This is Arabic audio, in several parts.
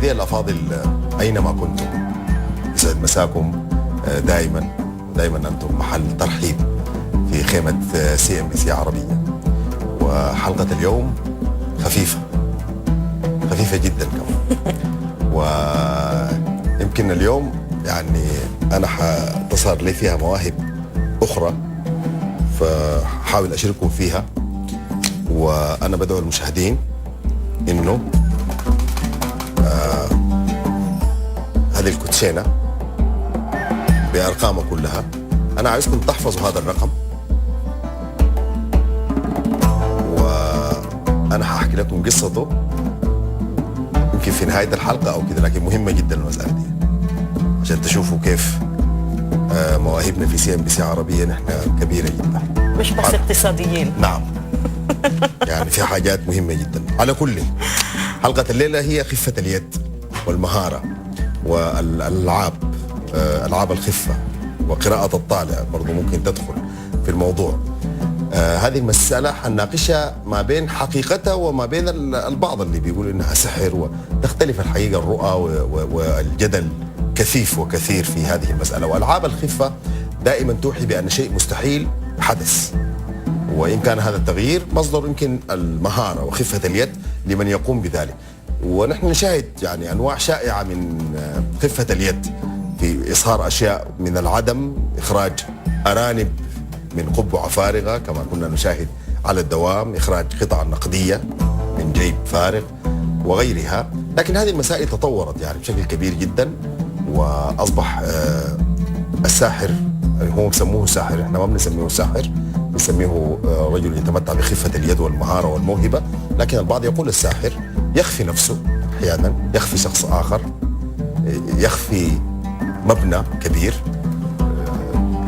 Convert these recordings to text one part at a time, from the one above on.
مشاهدي الأفاضل أينما كنتم، يسعد مساكم دائما أنتم محل ترحيب في خيمة CNBC عربية. وحلقة اليوم خفيفة جدا كمان ويمكن اليوم يعني أنا تظهر لي فيها مواهب أخرى، فحاول أشارككم فيها. وأنا بدعو المشاهدين إنه هذه الكوتشينة بأرقامها كلها، أنا عايزكم تحفظوا هذا الرقم، وأنا هحكي لكم قصته يمكن في نهاية الحلقة أو كده، لكن مهمة جدا المسألة دي عشان تشوفوا كيف مواهبنا في CNBC عربية نحن كبيرة جدا، مش بس اقتصاديين. نعم يعني في حاجات مهمة جدا. على كل حلقة الليلة هي خفة اليد والمهارة والألعاب، ألعاب الخفة وقراءة الطالع برضو ممكن تدخل في الموضوع. هذه المسألة حنناقشها ما بين حقيقتها وما بين البعض اللي بيقول إنها سحر، وتختلف الحقيقة الرؤى والجدل كثيف وكثير في هذه المسألة. وألعاب الخفة دائما توحي بأن شيء مستحيل حدث، وإن كان هذا التغيير مصدر يمكن المهارة وخفة اليد لمن يقوم بذلك. ونحن نشاهد يعني أنواع شائعة من خفة اليد في إظهار أشياء من العدم، إخراج أرانب من قبعة فارغة كما كنا نشاهد على الدوام، إخراج قطع نقدية من جيب فارغ وغيرها. لكن هذه المسائل تطورت يعني بشكل كبير جدا، وأصبح الساحر هو بسموه ساحر، احنا ما بنسميه ساحر، بنسميه رجل يتمتع بخفة اليد والمهارة والموهبة. لكن البعض يقول الساحر يخفي نفسه أحيانا، يخفي شخص آخر، يخفي مبنى كبير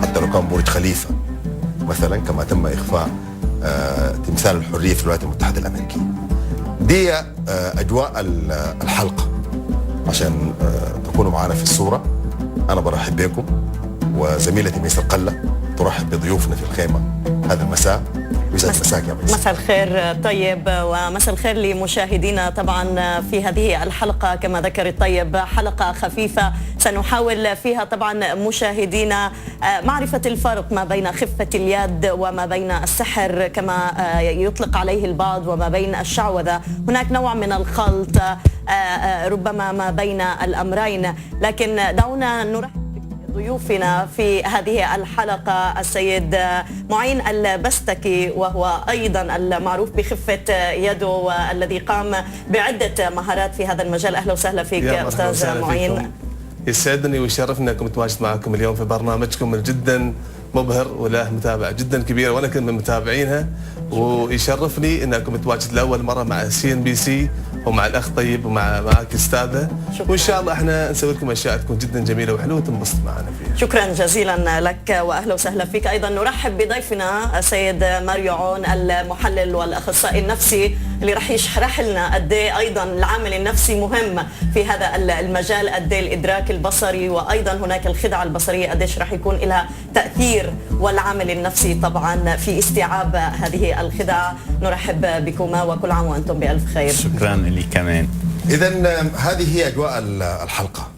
حتى لو كان برج خليفة مثلا، كما تم إخفاء تمثال الحرية في الولايات المتحدة الأمريكية. دي أجواء الحلقة عشان تكونوا معنا في الصورة. أنا برحب بكم، وزميلتي ميسر قلة ترحب بضيوفنا في الخيمة هذا المساء. يسعد مساك يا ميسر. مساء الخير طيب، ومساء الخير لمشاهدينا. طبعا في هذه الحلقة كما ذكر الطيب حلقة خفيفة سنحاول فيها طبعا مشاهدينا معرفة الفرق ما بين خفة اليد وما بين السحر كما يطلق عليه البعض، وما بين الشعوذة. هناك نوع من الخلط ربما ما بين الأمرين. لكن دعونا نرحب ضيوفنا في هذه الحلقة السيد معين البستكي، وهو أيضا المعروف بخفة يده والذي قام بعدة مهارات في هذا المجال. أهلا وسهلا فيك أستاذ معين. يسعدني ويشرفني أنكم متواجد معكم اليوم في برنامجكم الجدا مبهر وله متابعة جدا كبيرة، وأنا كنت من متابعينها، ويشرفني أنكم متواجد لأول مرة مع CNBC ومع الأخ طيب ومعك أستاذة. وإن شاء الله احنا نسوي لكم أشياء تكون جدا جميلة وحلوة وتنبسط معنا فيها. شكرا جزيلا لك وأهلا وسهلا فيك. أيضا نرحب بضيفنا السيد ماريو عون، المحلل والأخصائي النفسي، اللي راح يشرح لنا قد ايه ايضا العامل النفسي مهم في هذا المجال، قد ايه الادراك البصري وايضا هناك الخدعه البصريه قديش راح يكون لها تاثير، والعامل النفسي طبعا في استيعاب هذه الخدعه. نرحب بكما وكل عام وانتم بالف خير. شكرا لي كمان. إذا هذه هي أجواء الحلقة.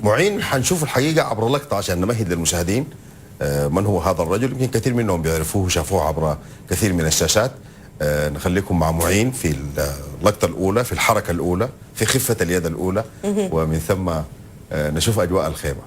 معين حنشوف الحقيقة عبر لقطة عشان نمهد للمشاهدين من هو هذا الرجل. يمكن كثير منهم بيعرفوه شافوه عبر كثير من الشاشات. نخليكم مع معين في اللقطة الأولى، في الحركة الأولى، في خفة اليد الأولى، ومن ثم نشوف أجواء الخيمة.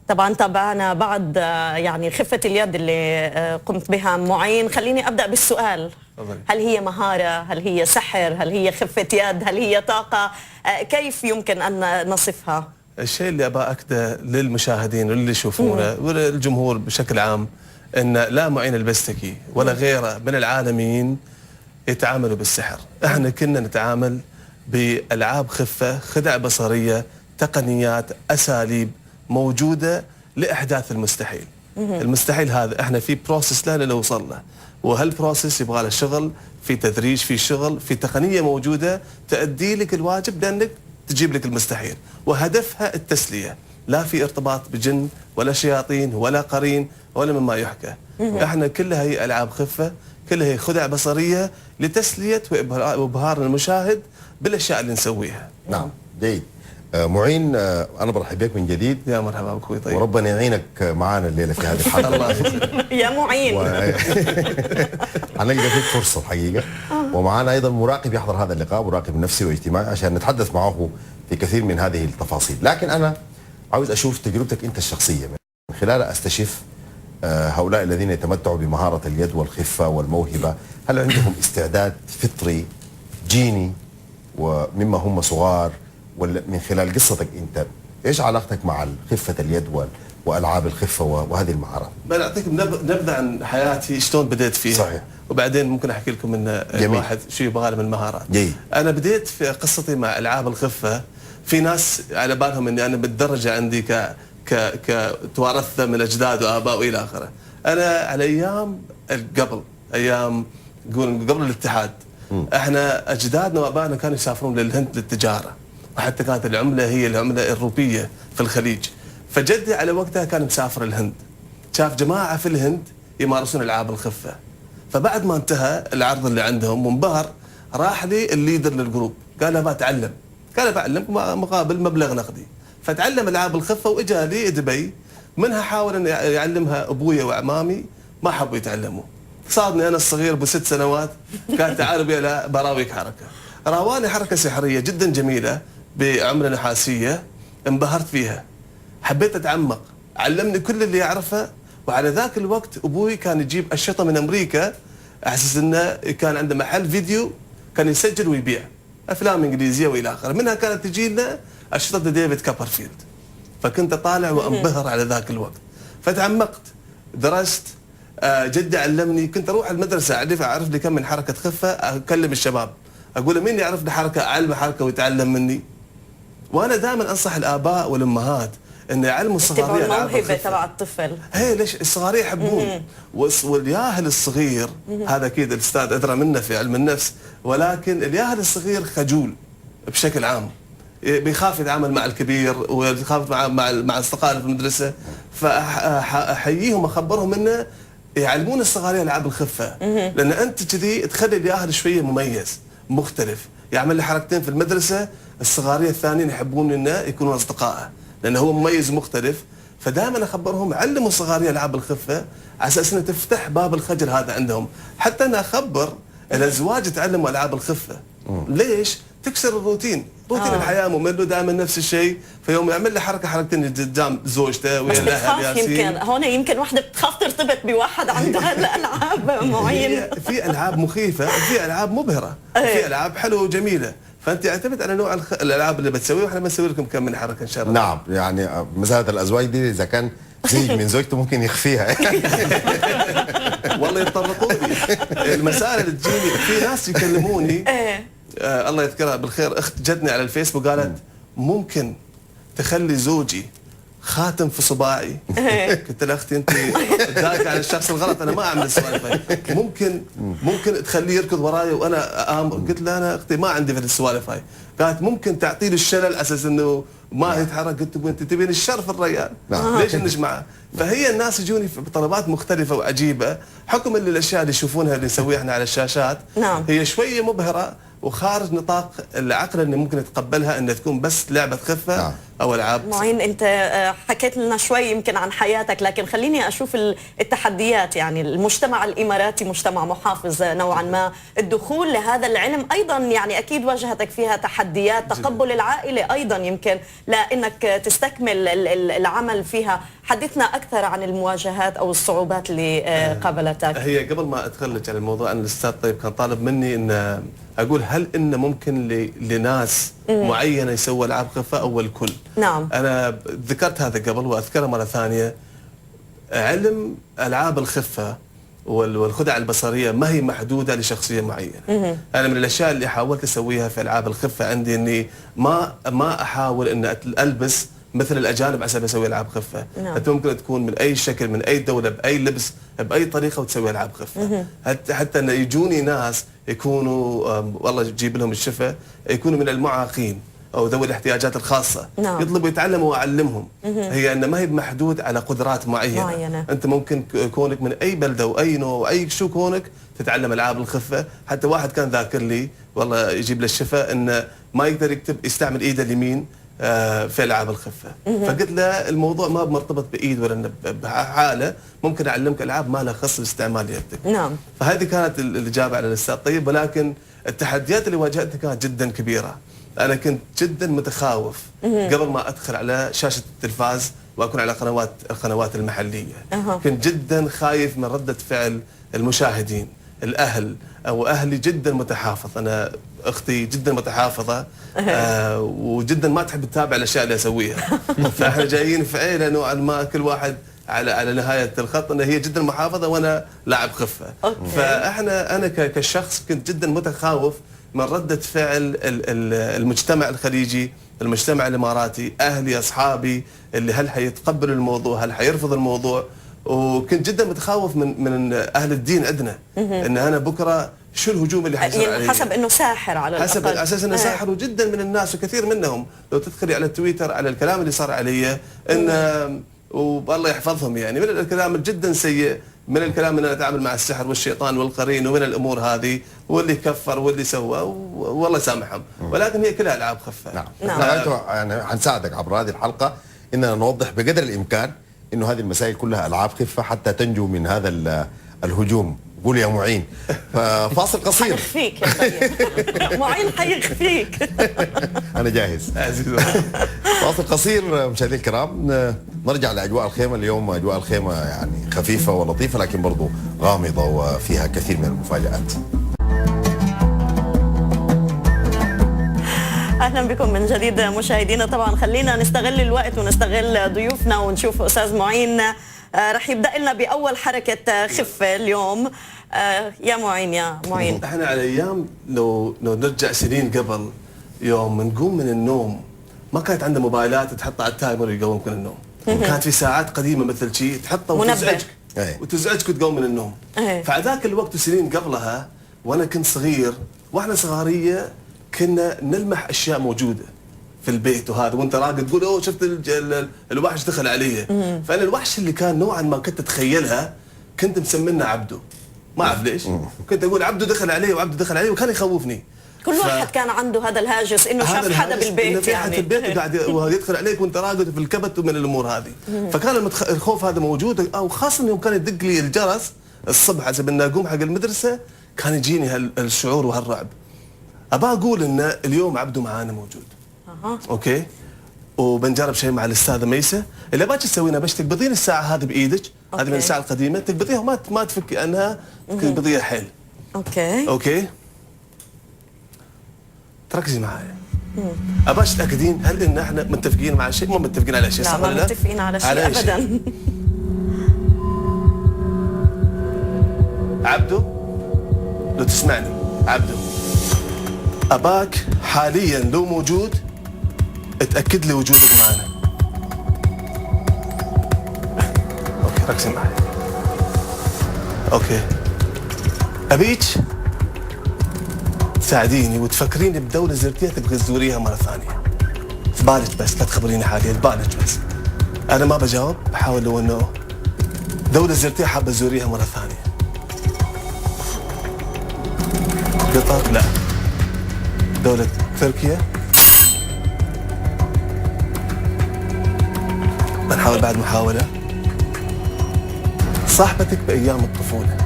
طبعا تابعنا بعد يعني خفة اليد اللي قمت بها معين. خليني أبدأ بالسؤال، هل هي مهارة؟ هل هي سحر؟ هل هي خفة يد؟ هل هي طاقة؟ كيف يمكن أن نصفها؟ الشيء اللي ابغى اكده للمشاهدين واللي يشوفونه وللجمهور بشكل عام ان لا معين البستكي ولا غيره من العالميين يتعاملوا بالسحر. احنا كنا نتعامل بالعاب خفه، خدع بصريه، تقنيات، اساليب موجوده لاحداث المستحيل. المستحيل هذا احنا في بروسس له نوصل له، وهالبروسس يبغى له شغل، في تدريج، في شغل، في تقنيه موجوده تؤدي لك الواجب لانك تجيب لك المستحيل، وهدفها التسليه، لا في ارتباط بجن ولا شياطين ولا قرين ولا مما يحكى. احنا كلها هي العاب خفه، كلها هي خدع بصريه لتسليه وابهار المشاهد بالاشياء اللي نسويها. نعم جيد. معين، انا برحب بك من جديد. يا مرحبا بك. طيب وربنا يعينك معنا الليله في هذه الحلقه. الله يخليك يا معين. هنلقى فيك فرصه الحقيقه. ومعنا ايضا مراقب يحضر هذا اللقاء، مراقب نفسي واجتماعي، عشان نتحدث معه في كثير من هذه التفاصيل. لكن انا عاوز اشوف تجربتك انت الشخصيه، من خلالها استشف هؤلاء الذين يتمتعوا بمهاره اليد والخفه والموهبه، هل عندهم استعداد فطري جيني ومما هم صغار، ولا من خلال قصتك انت ايش علاقتك مع خفه اليد والعاب الخفه وهذه المهارات؟ بنعطيكم نبذه عن حياتي شلون بديت فيها. صحيح. وبعدين ممكن احكي لكم ان الواحد شو يبغى له من المهارات. جيد. انا بديت في قصتي مع العاب الخفه، في ناس على بالهم اني انا بالدرجه عندي توارثت من اجداد واباء والى اخره. انا على ايام ايام قبل الاتحاد، احنا اجدادنا وابائنا كانوا يسافرون للهند للتجاره، وحتى كانت العمله هي العمله الروبيه في الخليج. فجدي على وقتها كان مسافر الهند، شاف جماعه في الهند يمارسون العاب الخفه، فبعد ما انتهى العرض اللي عندهم وانبهر، راح لي الليدر للجروب قال له بتعلم، قال بعلمك مقابل مبلغ نقدي. فتعلم العاب الخفه واجا لي دبي، منها حاول ان يعلمها ابويا واعمامي، ما حبوا يتعلموا. صادني انا الصغير ب6 سنوات، قال تعال ابي لا براويك حركه. راواني حركه سحريه جدا جميله بعمله نحاسيه، انبهرت فيها، حبيت اتعمق، علمني كل اللي يعرفه. وعلى ذاك الوقت ابوي كان يجيب اشرطه من امريكا، احسس انه كان عنده محل فيديو كان يسجل ويبيع افلام انجليزيه والى اخره، منها كانت تجي لنا اشرطه ديفيد كوبرفيلد. فكنت اطالع وانبهر على ذاك الوقت، فتعمقت، درست. جدي علمني، كنت اروح المدرسه اعرف لي كم من حركه خفه، اكلم الشباب اقول له مين يعرف لي حركه، اعلمه حركه ويتعلم مني. وانا دائما انصح الاباء والامهات ان يعلموا الصغاريه الموهبه تبع الطفل. هي ليش الصغاريه يحبون، والياهل الصغير هذا اكيد الاستاذ ادرى منه في علم النفس، ولكن الياهل الصغير خجول بشكل عام، بيخاف يتعامل مع الكبير ويخاف مع اصدقائه في المدرسه. فاحييهم واخبرهم انه يعلمون الصغاريه العاب الخفه، لان انت كذي تخلي الياهل شويه مميز مختلف، يعمل لي حركتين في المدرسه، الصغاريه الثانيين يحبون انه يكونون اصدقائه لانه هو مميز ومختلف. فدائما اخبرهم علموا الصغاريه العاب الخفه على اساس انها تفتح باب الخجل هذا عندهم. حتى انا اخبر الازواج يتعلموا العاب الخفه. ليش؟ تكسر الروتين، روتين الحياه ممل ودائما نفس الشيء، فيوم يعمل لي حركتين قدام زوجته ويا الاهل يمكن هون يمكن وحده بتخاف ترتبط بواحد عندها الالعاب معينه. في العاب مخيفه، في العاب مبهره، في العاب حلوه وجميله، فانت اعتمد على نوع الالعاب اللي بتسويها، واحنا بنسوي لكم كم من حركه ان شاء الله. نعم، يعني مساله الازواج دي اذا كان زوج من زوجته ممكن يخفيها. والله يتطرقوا لي المسائل اللي تجيني، في ناس يكلموني الله يذكرها بالخير، اخت جتني على الفيسبوك قالت ممكن تخلي زوجي خاتم في صباعي. قلت لها اختي انت ذاك عن الشخص الغلط، انا ما اعمل السوالف. ممكن تخليه يركض وراي وانا قلت لها انا اختي ما عندي في السوالف هاي. قالت ممكن تعطيه الشلل اساس انه ما يتحرك. قلت انت تبين الشر في الرجال، ليش نجمعه؟ فهي الناس يجوني بطلبات مختلفه وعجيبه حكم الاشياء اللي يشوفونها اللي نسويها احنا على الشاشات. نعم. هي شويه مبهره وخارج نطاق العقل اللي ممكن يتقبلها ان تكون بس لعبه خفه او العاب. معين، انت حكيت لنا شوي يمكن عن حياتك، لكن خليني اشوف التحديات. يعني المجتمع الاماراتي مجتمع محافظ نوعا ما، الدخول لهذا العلم ايضا يعني اكيد واجهتك فيها تحديات، تقبل العائله ايضا يمكن لانك تستكمل العمل فيها. حدثنا اكثر عن المواجهات او الصعوبات اللي قابلتك. هي قبل ما ادخلك على الموضوع، ان الاستاذ طيب كان طالب مني ان اقول هل انه ممكن لناس معينه يسووا العاب خفه او الكل؟ نعم. انا ذكرت هذا قبل واذكره مره ثانيه. علم العاب الخفه والخدع البصريه ما هي محدوده لشخصيه معينه. انا من الاشياء اللي حاولت اسويها في العاب الخفه عندي اني ما احاول ان البس مثل الاجانب عشان اسوي العاب خفه. نعم. انت ممكن تكون من اي شكل، من اي دوله، باي لبس، باي طريقه وتسوي العاب خفه. حتى ان يجوني ناس يكونوا والله يجيب لهم الشفاء، يكونوا من المعاقين او ذوي الاحتياجات الخاصه. نعم. يطلبوا يتعلموا واعلمهم. هي انه ما هي محدود على قدرات معينه. انت ممكن كونك من اي بلده واي نوع واي شو كونك تتعلم العاب الخفه. حتى واحد كان ذاكر لي والله يجيب له الشفاء انه ما يقدر يكتب، يستعمل ايده اليمين في العاب الخفه. فقلت له الموضوع ما مرتبط بايد ولا بحاله، ممكن اعلمك العاب ما لها خص باستعمال يدك. نعم. فهذه كانت الاجابه على الاستاذ طيب. ولكن التحديات اللي واجهتني كانت جدا كبيره. انا كنت جدا متخاوف قبل ما ادخل على شاشه التلفاز واكون على القنوات المحليه. كنت جدا خايف من رده فعل المشاهدين، الاهل او اهلي جدا متحافظ. انا اختي جدا متحافظه وجدا ما تحب تتابع الاشياء اللي اسويها. فاحنا جايين في عيله نوعا ما كل واحد على نهايه الخط، انها هي جدا محافظه وانا لاعب خفه. انا كشخص كنت جدا متخاوف من رده فعل المجتمع الخليجي، المجتمع الاماراتي، اهلي، اصحابي، اللي هل حيتقبلوا الموضوع، هل حيرفض الموضوع. وكنت جدا متخوف من اهل الدين عندنا، ان انا بكره شو الهجوم اللي حيصير علي. حسب انه ساحر على الاقل، حسب اساس انه ساحر. وجدا من الناس وكثير منهم لو تدخلي على تويتر على الكلام اللي صار علي، ان والله يحفظهم يعني من الكلام جدا سيء، من الكلام ان انا اتعامل مع السحر والشيطان والقرين ومن الامور هذه، واللي كفر واللي سوى والله يسامحهم. ولكن هي كلها العاب خفه. نعم. انتم يعني حنساعدك عبر هذه الحلقه اننا نوضح بقدر الامكان انه هذه المسائل كلها العاب خفه حتى تنجو من هذا الهجوم. قول يا معين. فاصل قصير. حيخفيك يا طيب. معين حيخفيك. انا جاهز. فاصل قصير مشاهدينا الكرام، نرجع لاجواء الخيمه. اليوم اجواء الخيمه يعني خفيفه ولطيفه، لكن برضو غامضه وفيها كثير من المفاجآت. اهلا بكم من جديد مشاهدينا. طبعا خلينا نستغل الوقت ونستغل ضيوفنا ونشوف استاذ معين رح يبدا لنا باول حركه خفه اليوم. يا معين احنا على ايام لو نرجع سنين قبل، يوم نقوم من النوم ما كانت عندنا موبايلات تحطها على التايمر يقومك من النوم. كانت في ساعات قديمه مثل شيء تحطها وتزعجك وتقوم من النوم. فذاك الوقت وسنين قبلها وانا كنت صغير، واحنا صغاريه كنا نلمح اشياء موجوده في البيت وهذا، وانت راقد تقول اوه شفت الوحش دخل علي. فانا الوحش اللي كان نوعا ما كنت اتخيلها كنت مسمينه عبده، ما اعرف ليش. كنت اقول عبده دخل علي وعبده دخل علي، وكان يخوفني. كل واحد كان عنده هذا الهاجس انه شاف حدا بالبيت، يعني في البيت وقاعد يدخل عليك وانت راقد في الكبت ومن الامور هذه. فكان الخوف هذا موجود، او خاصه يوم كان يدق لي الجرس الصبح حسب اني اقوم حق المدرسه، كان يجيني هالشعور وهالرعب. ابى اقول ان اليوم عبده معانا موجود. اوكي، وبنجرب شيء مع الاستاذه ميسه. اللي باجي تسوينه باش تقبضين الساعه هذه بايدك، هذه من الساعه القديمه، تقبضيها ما تفكي عنها، تقبضيها حيل. اوكي تركزي معايا. اباش تاكدين هل ان احنا متفقين مع شيء، مو متفقين على شيء، لا ما متفقين على شيء ابدا. عبده لو تسمعني، عبده اباك حاليا لو موجود اتاكد لي وجودك معنا. اوكي ركزي معي. اوكي ابيك تساعديني وتفكريني بدولة زرتيها تبغي تزوريها مرة ثانية. في بالك بس، لا تخبريني حاليا، في بالك بس. أنا ما بجاوب، بحاول لو إنه دولة زرتيها حابة تزوريها مرة ثانية. قطر لا، دولة تركيا. بنحاول بعد محاولة. صاحبتك بأيام الطفولة.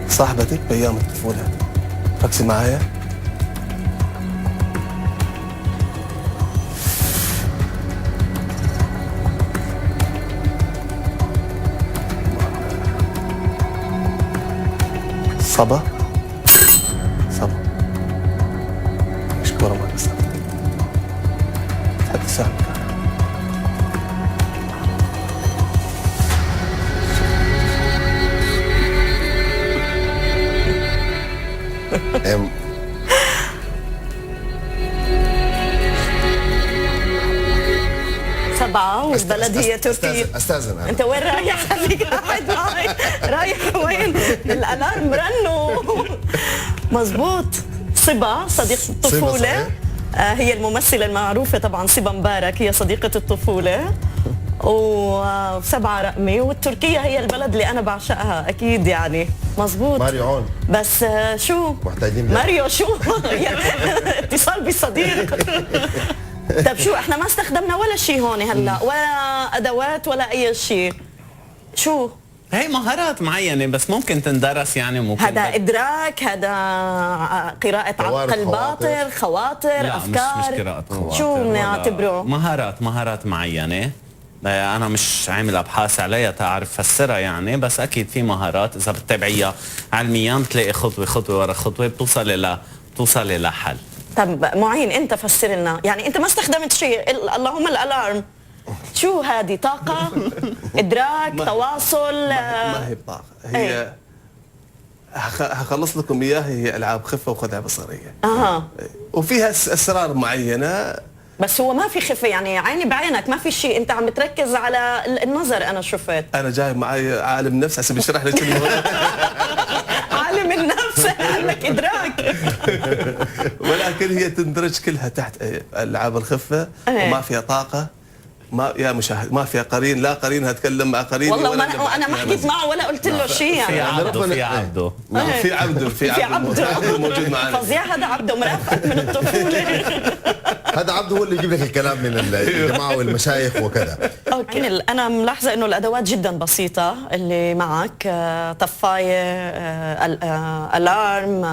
صاحبتك بأيام الطفولة. ركزي معايا. صبا. صبا. مشكورة ما قصرت. حتى سهل. أم 7 والبلد هي تركيا. استاذن انا. انت وين رايح؟ خليك قاعد معي. رايح وين؟ الالارم رنوا. مزبوط. صبا صديقة الطفولة. هي الممثلة المعروفة طبعا صبا مبارك، هي صديقة الطفولة. و7 رقمي، والتركية هي البلد اللي أنا بعشقها أكيد يعني. مزبوط. ماريو عون. بس شو؟ محتاجين ماريو شو؟ اتصال بالصديق. طب شو احنا ما استخدمنا ولا شيء هون هلا، ولا ادوات ولا اي شيء. شو هي مهارات معينة بس ممكن تندرس يعني. ممكن هذا ادراك، هذا قراءة عقل الباطن، خواطر، لا افكار. مش قراءة خواطر. شو بنعتبره؟ مهارات معينة. أنا مش عامل أبحاث عليها تعرف فسرها يعني، بس أكيد في مهارات إذا بتتابعيها علميا بتلاقي خطوة ورا خطوة بتوصل إلى حل. طب معين انت فسر لنا، يعني انت ما استخدمت شيء اللهم الالارم. شو هذه؟ طاقة؟ ادراك؟ تواصل؟ ما هي بطاقة، هي هخلص لكم اياها. هي العاب خفة وخدعة بصرية. وفيها اسرار معينة. بس هو ما في خفة يعني، عيني بعينك، ما في شيء، انت عم بتركز على النظر. انا شفت انا جاي معي عالم نفس هسه بيشرح لي كل عالم النفس قال لك ادراك. ولكن هي تندرج كلها تحت العاب الخفة. وما فيها طاقة، ما يا مشاهد، ما فيها قرين، لا قرين هتكلم مع قرين. والله ما انا ما حكيت معه ولا قلت له شيء يعني. في عبده في عبده موجود معنا. فظيع هذا عبده، مرافقك من الطفولة. هذا عبده هو اللي يجيب لك الكلام من الجماعه والمشايخ وكذا. اوكي. انا ملاحظه انه الادوات جدا بسيطه اللي معك. طفايه، الارم،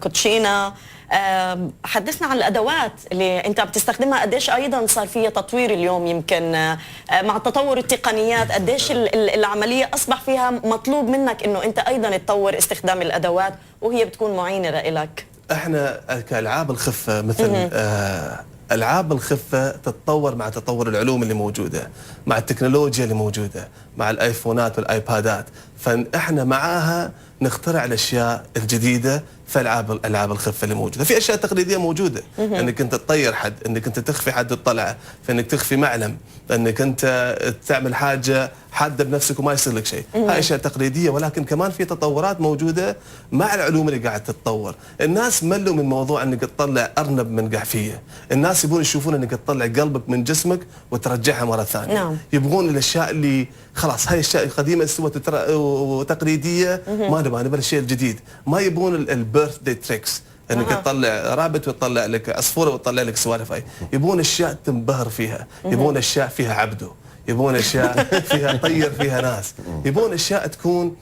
كوتشينه. حدثنا عن الادوات اللي انت بتستخدمها. قديش ايضا صار فيها تطوير اليوم، يمكن مع تطور التقنيات قديش العمليه اصبح فيها مطلوب منك انه انت ايضا تطور استخدام الادوات وهي بتكون معينه لك. احنا كالعاب الخفه مثل العاب الخفه تتطور مع تطور العلوم اللي موجوده، مع التكنولوجيا اللي موجوده، مع الايفونات والايبادات. فاحنا معاها نخترع الاشياء الجديده في العاب الخفه اللي موجوده. في اشياء تقليديه موجوده، انك انت تطير حد، انك انت تخفي حد الطلعه، فانك تخفي معلم، انك انت تعمل حاجه حاده بنفسك وما يصير لك شيء. هاي اشياء تقليديه، ولكن كمان في تطورات موجوده مع العلوم اللي قاعد تتطور. الناس ملوا من موضوع انك تطلع ارنب من قحفيه، الناس يبون يشوفون انك تطلع قلبك من جسمك وترجعها مره ثانيه. نعم. يبغون الاشياء اللي خلاص هاي الاشياء القديمه استوت وتقليديه، ما نبغى الشيء الجديد. ما يبون البيرث داي تريكس، انك تطلع رابط وتطلع لك عصفوره وتطلع لك سوالف. هاي يبون اشياء تنبهر فيها، يبون اشياء فيها عبده، يبون اشياء فيها طير فيها ناس، يبون اشياء تكون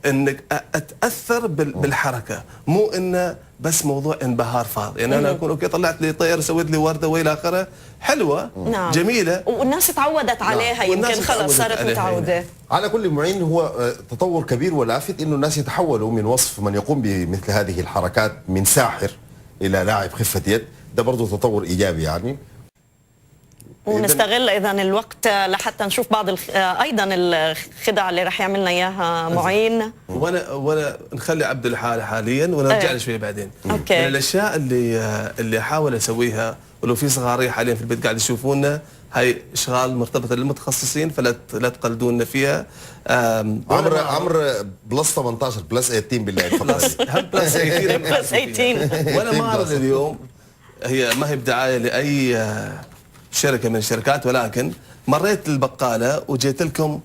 انك اتاثر بالحركه، مو انه بس موضوع انبهار فاضي. يعني انا اكون اوكي طلعت لي طير، سويت لي ورده والى اخره، حلوه. نعم. جميله، والناس تعودت عليها. يمكن خلص صارت متعوده. على كل معين هو تطور كبير ولافت انه الناس يتحولوا من وصف من يقوم بمثل هذه الحركات من ساحر الى لاعب خفه يد. ده برضه تطور ايجابي يعني. ونستغل اذا الوقت لحتى نشوف بعض ايضا الخدع اللي راح يعملنا اياها معين. وانا نخلي عبد لحاله حاليا ونرجع له شويه بعدين. أوكي. من الاشياء اللي احاول اسويها، ولو في صغاريه حاليا في البيت قاعد يشوفونا، هاي اشغال مرتبطه للمتخصصين فلا تقلدونا فيها. عمر بلس 18 بلس 18 بالله بلس 18 بلس 18. وانا معرض اليوم هي ما هي بدعايه لاي شركه من الشركات، ولكن مريت البقاله وجيت لكم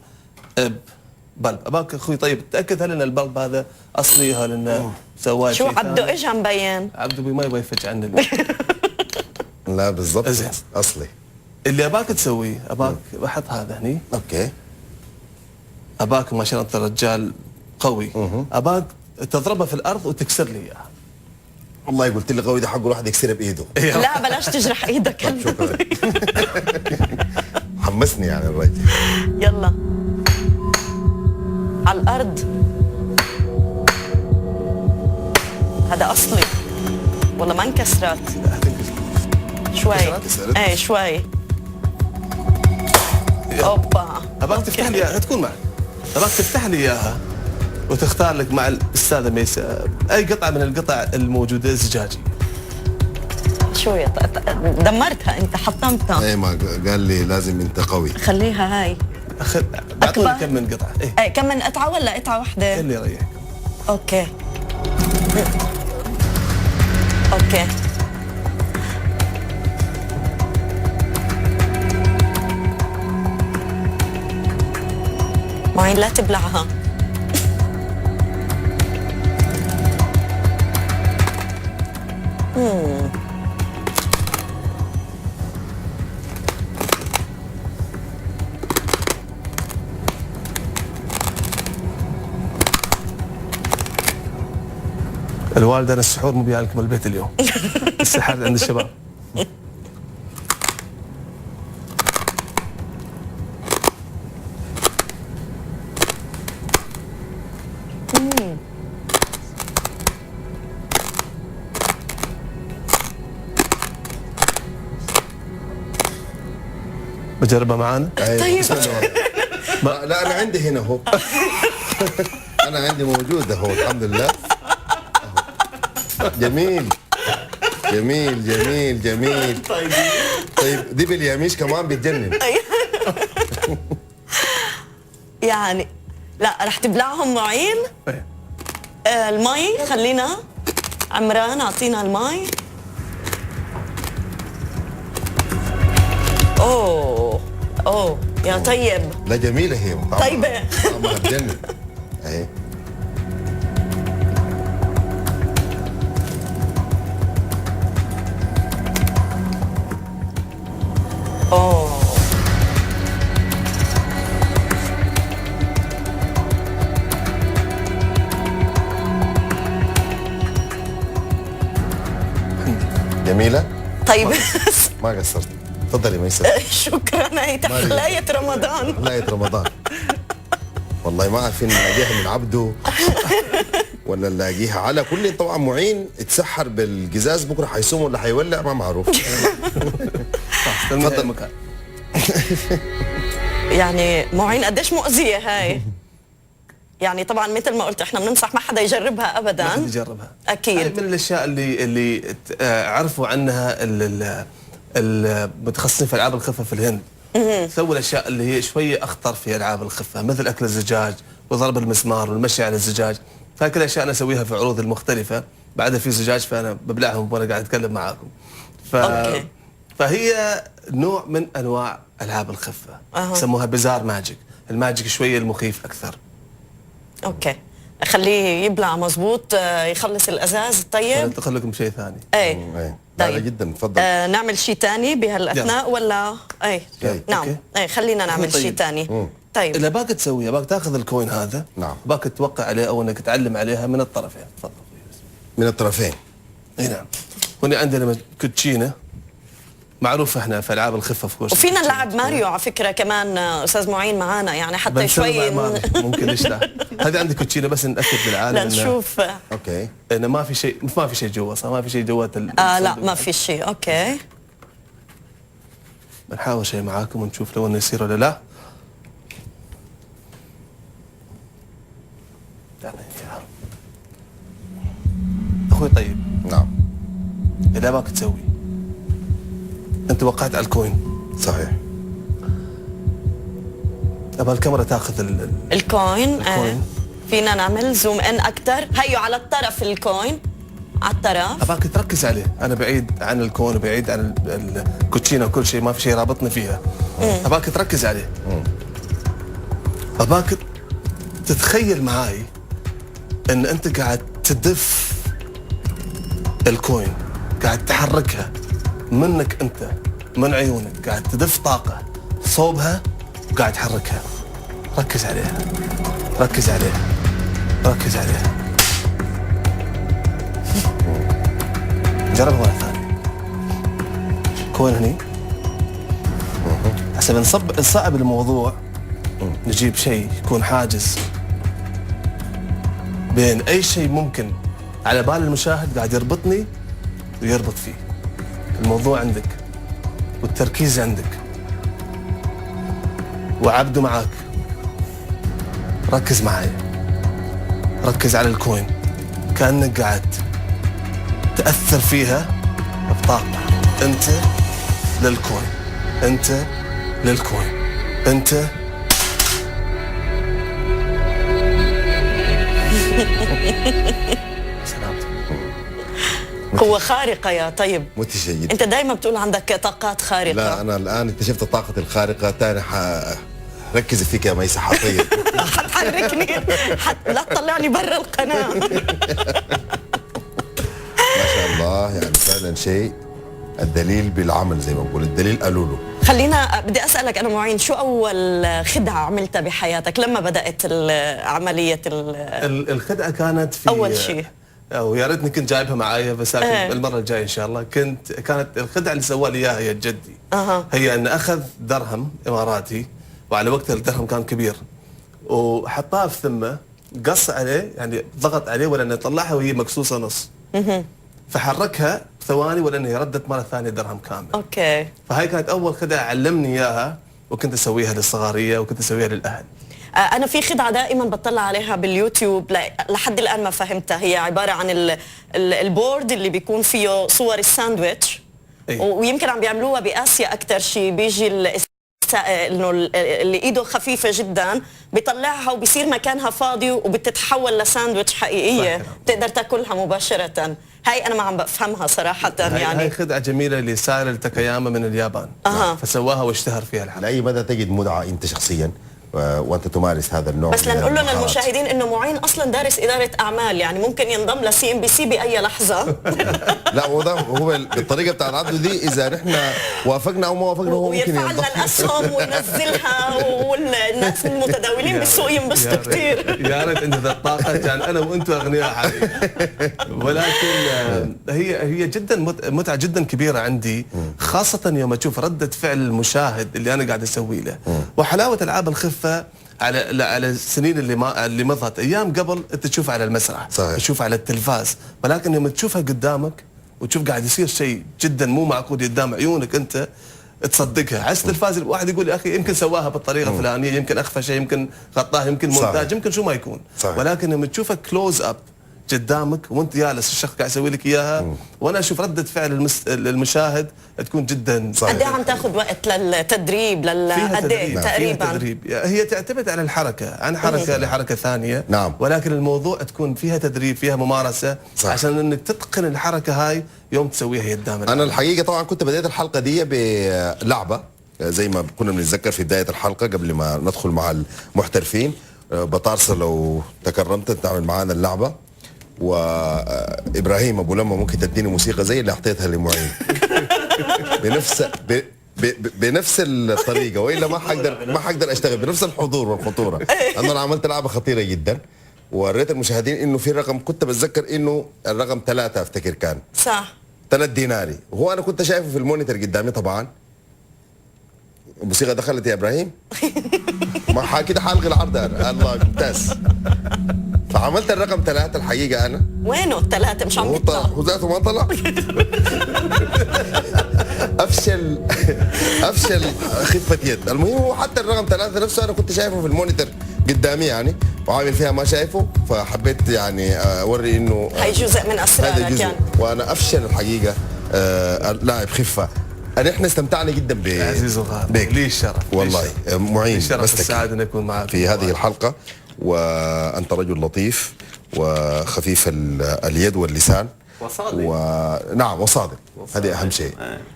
بلب. اباك اخوي طيب تاكد هل ان البلب هذا اصلي، هل انه سواه شو عبده ايش عم بين؟ عبده ما يبغى يفج عني. لا بالضبط. زين. اصلي. اللي اباك تسويه، اباك بحط هذا هني، اوكي. اباك ما شاء الله انت رجال قوي، اباك تضربه في الارض وتكسر لي اياها. والله قلت لي قوي ده حقه الواحد يكسرها بايده. لا بلاش تجرح ايدك. شكرا. حمسني يعني الرجل. يلا على الارض. هذا اصلي والله ما انكسرت. لا هتنكسر. شوي. كسرت؟ ايه شوي. اوبا. اباك تفتح لي اياها، تكون معك. اباك تفتح لي اياها وتختار لك مع الاستاذه ميساء اي قطعه من القطع الموجوده زجاجي. شوي دمرتها انت، حطمتها. ايه ما قال لي لازم انت قوي. خليها هاي. بعطوني أكبر؟ كم من قطعه. ايه ايه كم من قطعه ولا قطعه واحده؟ اللي يريحك. اوكي. اوكي. معين لا تبلعها. الوالده انا السحور مو بيها لكم البيت اليوم. السحر عند الشباب. بجربها معانا؟ طيب. لا انا عندي هنا هو. انا عندي موجود اهو الحمد لله. جميل جميل جميل جميل. طيب دي باليميش كمان بتجنن. يعني لا رح تبلعهم معين. إيه. المي خلينا. عمران اعطينا المي. اوه يا طيب. لا جميله هي طبعا. طيبة. طعمها بتجنن. اهي. اوه جميله. طيب. ما قصرت. تفضلي ميساء. شكرا. هي تحلاية رمضان. حلاية رمضان. والله ما عارفين نلاقيها من عبده ولا نلاقيها على كل. طبعا معين اتسحر بالقزاز بكره حيصوم ولا حيولع ما معروف. تفضل مكان. يعني معين قديش مؤذية هاي. يعني طبعا مثل ما قلت احنا بننصح ما حدا يجربها ابدا. ما حد يجربها. اكيد. هاي من الاشياء اللي عرفوا عنها المتخصصين في العاب الخفه في الهند. سووا الاشياء اللي هي شويه اخطر في العاب الخفه مثل اكل الزجاج وضرب المسمار والمشي على الزجاج. فهاي كل الاشياء انا اسويها في عروض المختلفه. بعدها في زجاج فانا ببلعهم وانا قاعد اتكلم معاكم. أوكي. فهي نوع من انواع العاب الخفه. يسموها بزار ماجيك. الماجيك شويه المخيف اكثر. اوكي. خليه يبلع مزبوط يخلص الازاز. طيب انتقل لكم شيء ثاني. ايه ايه طيب. لا جدا تفضل. نعمل شيء ثاني بهالاثناء ولا ايه؟ طيب. نعم. أوكي. ايه خلينا نعمل طيب. شيء ثاني. طيب اللي باك تسويه باك تاخذ الكوين هذا. نعم. باك توقع عليه او انك تعلم عليها من الطرفين. تفضل. من الطرفين. اي نعم. هنا عندنا كوتشينه معروفه احنا في العاب الخفه في كورس. وفينا نلعب ماريو على فكره كمان استاذ معين معانا يعني حتى شوي ممكن ليش لا. هذه عندي كوتشينه بس ناكد للعالم لنشوف. اوكي. انه ما في شيء جوا صح. ما في شيء جوات لا ما في شيء. اوكي. بنحاول شيء معاكم ونشوف لو انه يصير ولا لا. اخوي طيب. نعم. اذا باك تسوي انت وقعت على الكوين. صحيح. ابغى الكاميرا تاخذ الكوين. فينا نعمل زوم ان اكثر. هيو على الطرف الكوين على الطرف. ابغاك تركز عليه. انا بعيد عن الكون وبعيد عن الكوتشينه وكل شيء. ما في شيء رابطني فيها. ابغاك تركز عليه. ابغاك تتخيل معاي ان انت قاعد تدف الكوين قاعد تحركها منك انت، من عيونك، قاعد تدف طاقه صوبها وقاعد تحركها. ركز عليها، ركز عليها، ركز عليها. جربها مره ثانيه. كون هني حسب نصعب الموضوع، نجيب شيء يكون حاجز بين اي شيء ممكن على بال المشاهد قاعد يربطني ويربط فيه. الموضوع عندك والتركيز عندك وعبده معاك. ركز معي، ركز على الكوين كأنك قاعد تأثر فيها بطاقة. انت للكوين، انت للكوين، انت قوة خارقة يا طيب. منتج جيد. انت دايما بتقول عندك طاقات خارقة. لا انا الان اكتشفت طاقتي الخارقه تاني. ركزي فيك يا ميسة حطيت. حتحركني، لا تطلعني برا القناة. ما شاء الله، يعني فعلا شيء. الدليل بالعمل زي ما بقول، الدليل قالوا له. خلينا بدي اسالك انا معين، شو اول خدعة عملتها بحياتك لما بدأت عملية الخدعة كانت في اول شيء، ويا ريتني كنت جايبها معايا، بس المرة الجاية ان شاء الله. كانت الخدعة اللي سوى لي اياها هي جدي. هي ان اخذ درهم اماراتي، وعلى وقتها الدرهم كان كبير، وحطها في ثمه، قص عليه، يعني ضغط عليه ولا انه طلعها وهي مقصوصه نص. فحركها ثواني ولا انها ردت مره ثانيه درهم كامل. اوكي. فهاي كانت اول خدعه علمني اياها، وكنت اسويها للصغاريه وكنت اسويها للاهل. انا في خدعه دائما بطلع عليها باليوتيوب لحد الان ما فهمتها. هي عباره عن البورد اللي بيكون فيه صور الساندويتش. ويمكن عم بيعملوها باسيا اكثر شيء. بيجي انه اللي ايده خفيفه جدا بيطلعها وبصير مكانها فاضي وبتتحول لساندويتش حقيقيه بتقدر تاكلها مباشره. هاي انا ما عم بفهمها صراحه. يعني هاي خدعه جميله لسائر تاكاياما من اليابان. فسواها واشتهر فيها الحال. لاي مدى تجد متعه انت شخصيا وانت تمارس هذا النوع؟ بس لنقول له للمشاهدين انه معين اصلا دارس اداره اعمال، يعني ممكن ينضم لCNBC باي لحظه. لا هو بالطريقه بتاع العدو دي، اذا نحن وافقنا او ما وافقنا هو ممكن ينضم، ويرفع لنا الاسهم وينزلها، والناس المتداولين بالسوق ينبسطوا كثير. يا ريت ان ذا الطاقه كان انا وانتم اغنياء حقيقي. ولكن هي جدا متعه جدا كبيره عندي، خاصه يوم اشوف رده فعل المشاهد اللي انا قاعد اسوي له. وحلاوه العاب الخفه على السنين اللي مضت. ايام قبل انت تشوف على المسرح، صحيح. تشوف على التلفاز، ولكن لما تشوفها قدامك وتشوف قاعد يصير شيء جدا مو معقول قدام عيونك انت تصدقها. على التلفاز الواحد يقول يا اخي يمكن سواها بالطريقه الفلانيه، يمكن اخفى شيء، يمكن غطاه، يمكن مونتاج، يمكن شو ما يكون. صحيح. ولكن لما تشوفها كلوز اب قدامك وانت جالس الشخص قاعد يسوي لك اياها، وانا اشوف رده فعل المشاهد تكون جدا صحيح. قد ايه عم تاخذ وقت للتدريب؟ قد ايه تقريبا؟ فيها تدريب. هي تعتمد على الحركه، عن حركه لحركه ثانيه. نعم. ولكن الموضوع تكون فيها تدريب، فيها ممارسه، صح. عشان انك تتقن الحركه هاي يوم تسويها قدام. انا الحقيقه طبعا كنت بديت الحلقه دي بلعبه زي ما كنا بنتذكر في بدايه الحلقه قبل ما ندخل مع المحترفين. بطارسه لو تكرمت تعمل معانا اللعبه، وابراهيم ابو لما ممكن تديني موسيقى زي اللي اعطيتها لمعين بنفس الطريقه، والا ما حقدر اشتغل بنفس الحضور والخطوره. انا عملت لعبه خطيره جدا، ووريت المشاهدين انه في رقم، كنت بتذكر انه الرقم 3 افتكر كان صح 3 ديناري، وهو انا كنت شايفه في المونيتور قدامي. طبعا الموسيقى دخلت يا ابراهيم، ما كده حالغي العرض انا. الله ممتاز. فعملت الرقم 3 الحقيقه. انا وينه ال3 مش عم يطلع، وذاته ما طلع. افشل خفه يد. المهم هو حتى الرقم 3 نفسه انا كنت شايفه في المونيتور قدامي يعني، وعامل فيها ما شايفه، فحبيت يعني اوري انه هي جزء من اسرارك يعني. وانا افشل الحقيقه لاعب خفه. احنا استمتعنا جدا عزيز وغالي، لي الشرف والله. معين، بس السعاده ان اكون معك في هذه الحلقه، وانت رجل لطيف وخفيف اليد واللسان، وصادق. نعم وصادق، هذه أهم شيء.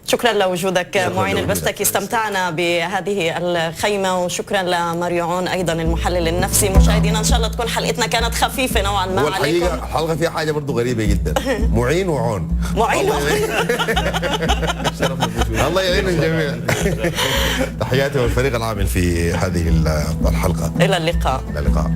شكرا لوجودك معين البستكي، استمتعنا بهذه الخيمة، وشكرا لمريعون أيضا المحلل النفسي. مشاهدينا إن شاء الله تكون حلقتنا كانت خفيفة نوعا ما عليكم. والحقيقة الحلقة فيها حاجة برضو غريبة جدا، معين وعون. معين الله يعين الجميع. تحياتي والفريق العامل في هذه الحلقة. إلى اللقاء. إلى اللقاء.